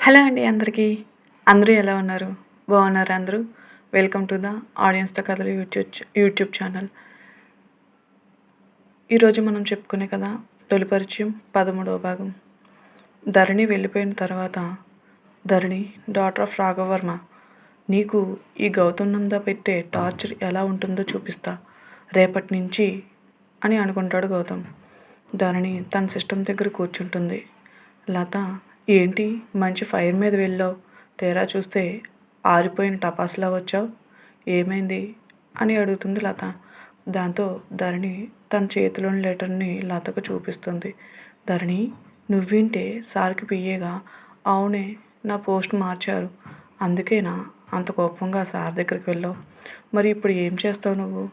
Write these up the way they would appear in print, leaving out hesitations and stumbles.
Hello అండి అందరికీ. అందరూ ఎలా ఉన్నారు? బాగున్నారా అందరూ? వెల్కమ్ టు ద ఆడియన్స్‌తో కథలు యూట్యూబ్ ఛానల్. ఈరోజు మనం చెప్పుకునే కథ తొలి పరిచయం 13వ భాగం. ధరణి వెళ్ళిపోయిన తర్వాత ధరణి డాటర్ ఆఫ్ రాఘవర్మ నీకు ఈ గౌతమ్ నంద పెట్టే టార్చర్ ఎలా ఉంటుందో చూపిస్తా రేపటి నుంచి అని అనుకుంటాడు గౌతమ్. ధరణి తన సిస్టమ్ దగ్గర కూర్చుంటుంది. లత ఏంటి మంచి ఫైర్ మీద వెళ్ళావు, తీరా చూస్తే ఆరిపోయిన టపాసులా వచ్చావు, ఏమైంది అని అడుగుతుంది లత. దాంతో ధరణి తన చేతిలోని లెటర్ని లతకు చూపిస్తుంది. ధరణి నువ్వింటే సార్కి పియ్యేగా. అవునే, నా పోస్ట్ మార్చారు, అందుకేనా అంత కోపంగా సార్ దగ్గరికి వెళ్ళావు. మరి ఇప్పుడు ఏం చేస్తావు నువ్వు?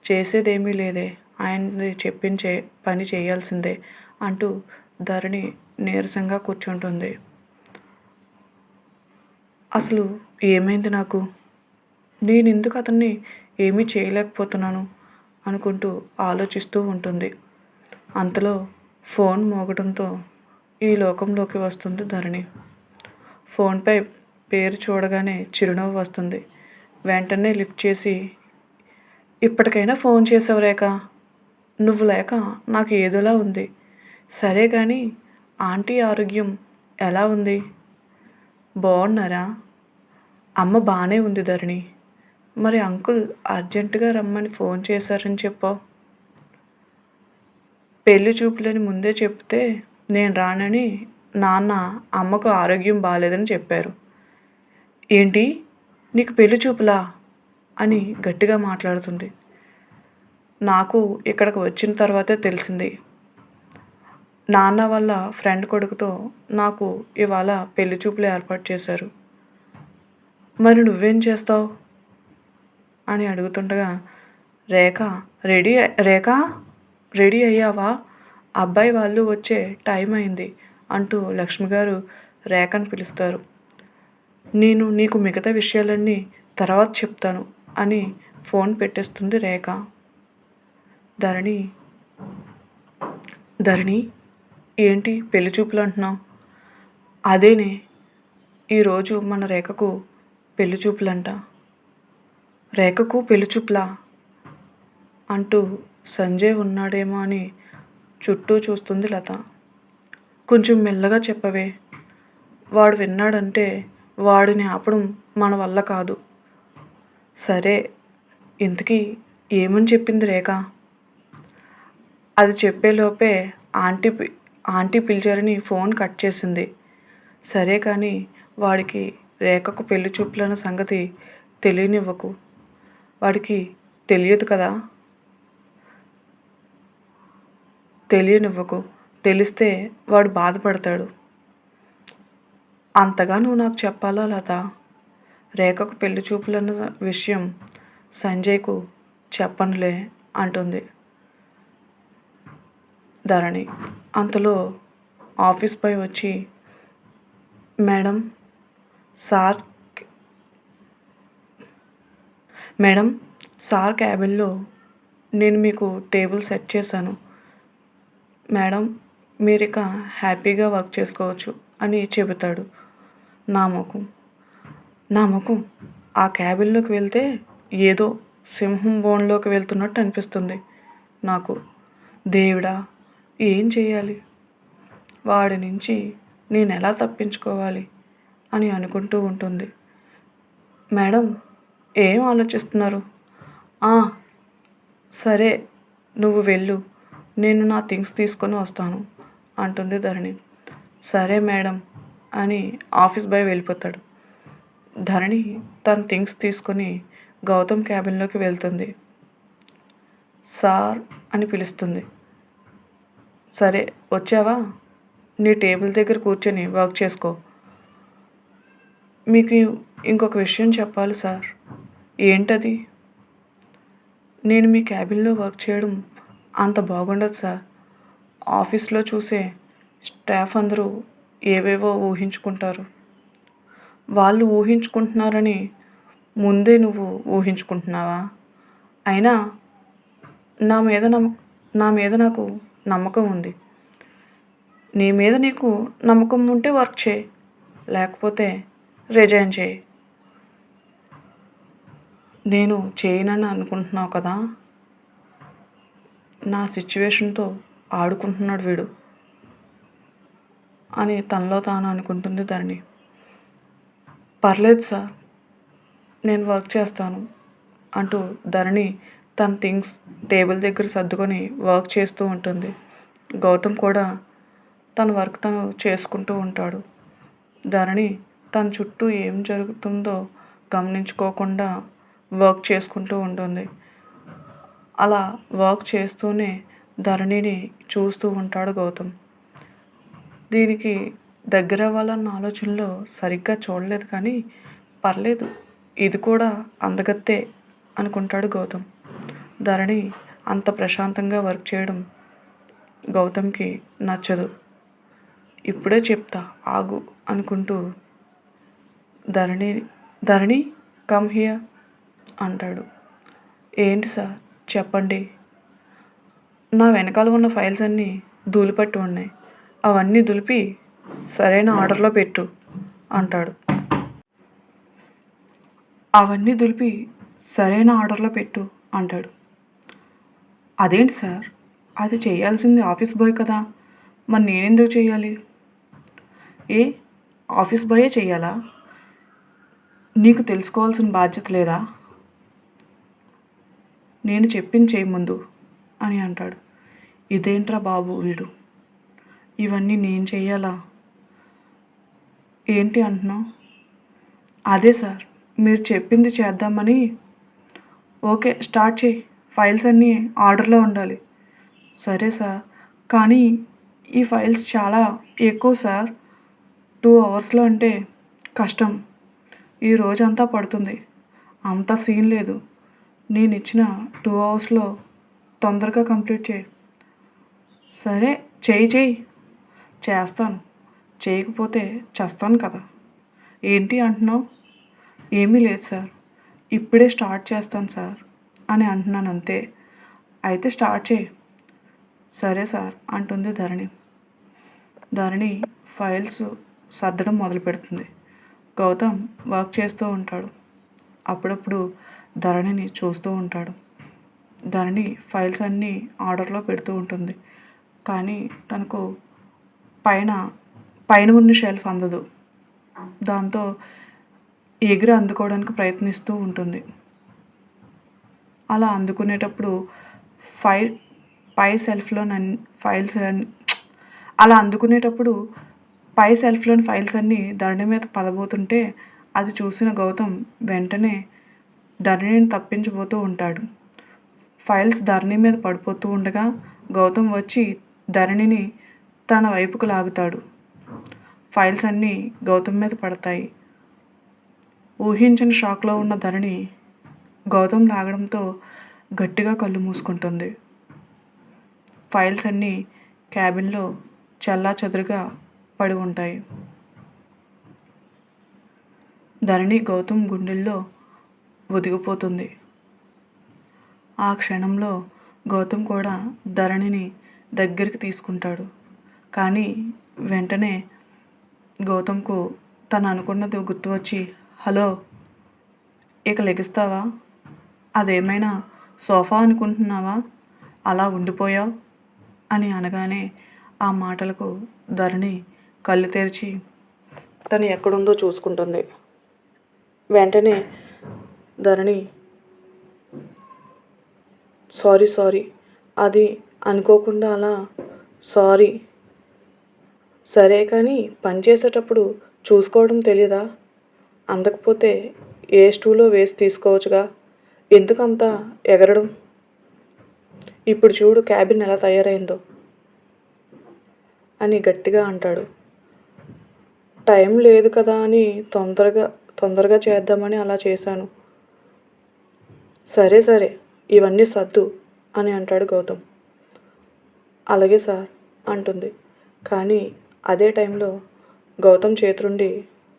చేసేదేమీ లేదే, ఆయన చెప్పిన పని చేయాల్సిందే అంటూ ధరణి నీరసంగా కూర్చుంటుంది. అసలు ఏమైంది నాకు? నేనెందుకు అతన్ని ఏమీ చేయలేకపోతున్నాను అనుకుంటూ ఆలోచిస్తూ ఉంటుంది. అంతలో ఫోన్ మోగడంతో ఈ లోకంలోకి వస్తుంది ధరణి. ఫోన్పై పేరు చూడగానే చిరునవ్వు వస్తుంది. వెంటనే లిఫ్ట్ చేసి, ఇప్పటికైనా ఫోన్ చేసావు రేఖ, నువ్వు లేక నాకు ఏదోలా ఉంది. సరే కానీ ఆంటీ ఆరోగ్యం ఎలా ఉంది? బాగున్నారా? అమ్మ బాగానే ఉంది ధరణి. మరి అంకుల్ అర్జెంటుగా రమ్మని ఫోన్ చేశారని చెప్పావు. పెళ్లి చూపులని ముందే చెప్తే నేను రానని నాన్న అమ్మకు ఆరోగ్యం బాగాలేదని చెప్పారు. ఏంటి, నీకు పెళ్లి చూపులా అని గట్టిగా మాట్లాడుతుంది. నాకు ఇక్కడికి వచ్చిన తర్వాతే తెలిసింది. నాన్న వాళ్ళ ఫ్రెండ్ కొడుకుతో నాకు ఇవాళ పెళ్లి చూపులు ఏర్పాటు చేశారు. మరి నువ్వేం చేస్తావు అని అడుగుతుండగా, రేఖ రేఖ రెడీ అయ్యావా, అబ్బాయి వాళ్ళు వచ్చే టైం అయింది అంటూ లక్ష్మి గారు రేఖను పిలుస్తారు. నేను నీకు మిగతా విషయాలన్నీ తర్వాత చెప్తాను అని ఫోన్ పెట్టేస్తుంది రేఖ. ధరణి ఏంటి పెళ్లి చూపులు అంటున్నావు? అదేనే, ఈరోజు మన రేఖకు పెళ్లి చూపులంట. రేఖకు పెళ్లి చూపులా అంటూ సంజయ్ ఉన్నాడేమో అని చుట్టూ చూస్తుంది లత. కొంచెం మెల్లగా చెప్పవే, వాడు విన్నాడంటే వాడిని ఆపడం మన వల్ల కాదు. సరే, ఇంతకీ ఏమని చెప్పింది రేఖ? అది చెప్పేలోపే ఆంటీ పిలిచారని ఫోన్ కట్ చేసింది. సరే కానీ వాడికి రేఖకు పెళ్లి చూపులన్న సంగతి తెలియనివ్వకు. వాడికి తెలియదు కదా, తెలియనివ్వకు. తెలిస్తే వాడు బాధపడతాడు. అంతగా నువ్వు నాకు చెప్పాలా లత? రేఖకు పెళ్లి చూపులన్న విషయం సంజయ్కు చెప్పనులే అంటుంది ధరణి. అంతలో ఆఫీస్ బాయ్ వచ్చి, మేడం సార్ క్యాబిన్లో నేను మీకు టేబుల్ సెట్ చేశాను మేడం, మీరిక హ్యాపీగా వర్క్ చేసుకోవచ్చు అని చెబుతాడు. నా ముఖం ఆ క్యాబిన్లోకి వెళ్తే ఏదో సింహం బోన్లోకి వెళ్తున్నట్టు అనిపిస్తుంది నాకు. దేవుడా, ఏం చేయాలి? వాడి నుంచి నేను ఎలా తప్పించుకోవాలి అని అనుకుంటూ ఉంటుంది. మేడం ఏం ఆలోచిస్తున్నారు? సరే, నువ్వు వెళ్ళు, నేను నా థింగ్స్ తీసుకొని వస్తాను అంటుంది ధరణి. సరే మేడం అని ఆఫీస్ బాయ్ వెళ్ళిపోతాడు. ధరణి తన థింగ్స్ తీసుకొని గౌతమ్ క్యాబిన్లోకి వెళ్తుంది. సార్ అని పిలుస్తుంది. సరే వచ్చావా, నీ టేబుల్ దగ్గర కూర్చొని వర్క్ చేసుకో. మీకు ఇంకొక విషయం చెప్పాలి సార్. ఏంటది? నేను మీ క్యాబిన్లో వర్క్ చేయడం అంత బాగుండదు సార్. ఆఫీస్లో చూసే స్టాఫ్ అందరూ ఏవేవో ఊహించుకుంటారు. వాళ్ళు ఊహించుకుంటున్నారని ముందే నువ్వు ఊహించుకుంటున్నావా? అయినా నా మీద నాకు నమ్మకం ఉంది. నీ మీద నీకు నమ్మకం ఉంటే వర్క్ చేయి, లేకపోతే రిజైన్ చేయి. నేను చేయనని అనుకుంటున్నావు కదా, నా సిచ్యువేషన్తో ఆడుకుంటున్నాడు వీడు అని తనలో తాను అనుకుంటుంది ధరణి. పర్లేదు సార్, నేను వర్క్ చేస్తాను అంటూ ధరణి తన థింగ్స్ టేబుల్ దగ్గర సర్దుకొని వర్క్ చేస్తూ ఉంటుంది. గౌతమ్ కూడా తన వర్క్ తను చేసుకుంటూ ఉంటాడు. ధరణి తన చుట్టూ ఏం జరుగుతుందో గమనించుకోకుండా వర్క్ చేసుకుంటూ ఉంటుంది. అలా వర్క్ చేస్తూనే ధరణిని చూస్తూ ఉంటాడు గౌతమ్. దీనికి దగ్గర అవ్వాలన్న ఆలోచనలో సరిగ్గా చూడలేదు, కానీ పర్లేదు, ఇది కూడా అందగత్తే అనుకుంటాడు గౌతమ్. ధరణి అంత ప్రశాంతంగా వర్క్ చేయడం గౌతమ్కి నచ్చదు. ఇప్పుడే చెప్తా ఆగు అనుకుంటూ ధరణి కమ్ హియర్ అంటాడు. ఏంటి సార్ చెప్పండి. నా వెనకాల ఉన్న ఫైల్స్ అన్నీ ధూళిపట్టి ఉన్నాయి, అవన్నీ దులిపి సరైన ఆర్డర్లో పెట్టు అంటాడు. అవన్నీ దులిపి సరైన ఆర్డర్లో పెట్టు అంటాడు. అదేంటి సార్, అది చేయాల్సింది ఆఫీస్ బాయ్ కదా, మరి నేనెందుకు చేయాలి? ఏ ఆఫీస్ బాయే చెయ్యాలా? నీకు తెలుసుకోవాల్సిన బాధ్యత లేదా? నేను చెప్పింది చేయి ముందు అని అంటాడు. ఇదేంట్రా బాబు వీడు, ఇవన్నీ నేను చెయ్యాలా? ఏంటి అంటున్నావు? అదే సార్, మీరు చెప్పింది చేద్దామని. ఓకే స్టార్ట్ చేయి, ఫైల్స్ అన్నీ ఆర్డర్లో ఉండాలి. సరే సార్, కానీ ఈ ఫైల్స్ చాలా ఎక్కువ సార్, 2 అవర్స్లో అంటే కష్టం, ఈ రోజంతా పడుతుంది. అంత సీన్ లేదు, నేను ఇచ్చిన 2 అవర్స్లో తొందరగా కంప్లీట్ చేయి. సరే చేయి చేస్తాను, చేయకపోతే చేస్తాను కదా. ఏంటి అంటున్నావు? ఏమీ లేదు సార్, ఇప్పుడే స్టార్ట్ చేస్తాను సార్ అని అంటున్నాను అంతే. అయితే స్టార్ట్ చేయి. సరే సార్ అంటుంది ధరణి. ధరణి ఫైల్స్ సర్దడం మొదలు పెడుతుంది. గౌతమ్ వర్క్ చేస్తూ ఉంటాడు. అప్పుడప్పుడు ధరణిని చూస్తూ ఉంటాడు. ధరణి ఫైల్స్ అన్నీ ఆర్డర్లో పెడుతూ ఉంటుంది, కానీ తనకు పైన ఉన్న షెల్ఫ్ అందదు. దాంతో ఎగిరి అందుకోవడానికి ప్రయత్నిస్తూ ఉంటుంది. అలా అందుకునేటప్పుడు పై సెల్ఫ్లోని ఫైల్స్ అన్నీ ధరణి మీద పడబోతుంటే అది చూసిన గౌతమ్ వెంటనే ధరణిని తప్పించబోతూ ఉంటాడు. ఫైల్స్ ధరణి మీద పడిపోతూ ఉండగా గౌతమ్ వచ్చి ధరణిని తన వైపుకు లాగుతాడు. ఫైల్స్ అన్నీ గౌతమ్ మీద పడతాయి. ఊహించని షాక్లో ఉన్న ధరణి గౌతమ్ లాగడంతో గట్టిగా కళ్ళు మూసుకుంటుంది. ఫైల్స్ అన్నీ క్యాబిన్లో చెల్లాచెదురుగా పడి ఉంటాయి. ధరణి గౌతమ్ గుండెల్లో ఒదిగిపోతుంది. ఆ క్షణంలో గౌతమ్ కూడా ధరణిని దగ్గరికి తీసుకుంటాడు. కానీ వెంటనే గౌతమ్కు తను అనుకున్నది గుర్తు వచ్చి, హలో, ఇక లెగిస్తావా? అదేమైనా సోఫా అనుకుంటున్నావా, అలా ఉండిపోయావు అని అనగానే ఆ మాటలకు ధరణి కళ్ళు తెరిచి తను ఎక్కడుందో చూసుకుంటుంది. వెంటనే ధరణి సారీ, అది అనుకోకుండా అలా, సారీ. సరే కానీ పని చేసేటప్పుడు చూసుకోవడం తెలీదా? అందకపోతే ఏ స్టూలో వేసి తీసుకోవచ్చుగా, ఎందుకంత ఎగరడం? ఇప్పుడు చూడు క్యాబిన్ ఎలా తయారైందో అని గట్టిగా అంటాడు. టైం లేదు కదా అని తొందరగా చేద్దామని అలా చేశాను. సరే ఇవన్నీ సర్దు అని అంటాడు గౌతమ్. అలాగే సార్ అంటుంది. కానీ అదే టైంలో గౌతమ్ చేతి నుండి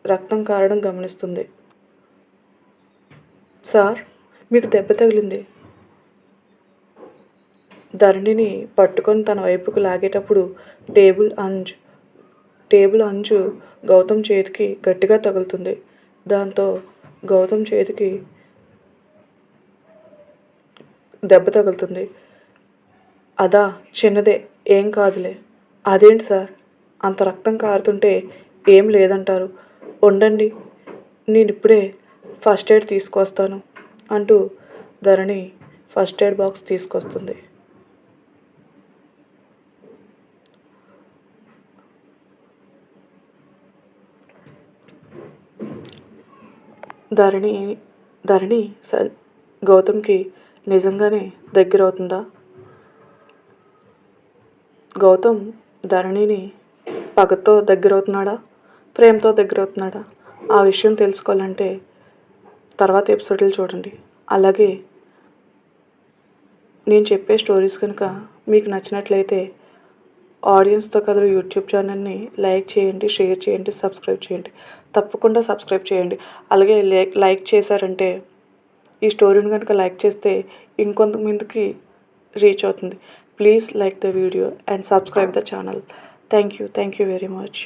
రక్తం కారడం గమనిస్తుంది. సార్, మీకు దెబ్బ తగిలింది. ధరణిని పట్టుకొని తన వైపుకు లాగేటప్పుడు టేబుల్ అంజ్ టేబుల్ అంచు గౌతమ్ చేతికి గట్టిగా తగులుతుంది. దాంతో గౌతమ్ చేతికి దెబ్బ తగులుతుంది. అదా చిన్నదే, ఏం కాదులే. అదేంటి సార్, అంత రక్తం కారుతుంటే ఏం లేదంటారు? ఉండండి, నేనిప్పుడే ఫస్ట్ ఎయిడ్ తీసుకొస్తాను అంటూ ధరణి ఫస్ట్ ఎయిడ్ బాక్స్ తీసుకొస్తుంది. ధరణి గౌతమ్కి నిజంగానే దగ్గర అవుతుందా? గౌతమ్ ధరణిని పగతో దగ్గర అవుతున్నాడా, ప్రేమతో దగ్గర అవుతున్నాడా? ఆ విషయం తెలుసుకోవాలంటే తర్వాత ఎపిసోడ్లు చూడండి. అలాగే నేను చెప్పే స్టోరీస్ కనుక మీకు నచ్చినట్లయితే ఆడియన్స్తో కథలు యూట్యూబ్ ఛానల్ని లైక్ చేయండి, షేర్ చేయండి, సబ్స్క్రైబ్ చేయండి. తప్పకుండా సబ్స్క్రైబ్ చేయండి. అలాగే లైక్ చేశారంటే, ఈ స్టోరీని కనుక లైక్ చేస్తే ఇంకొంతమందికి రీచ్ అవుతుంది. Please like the video and subscribe the channel. Thank you very much.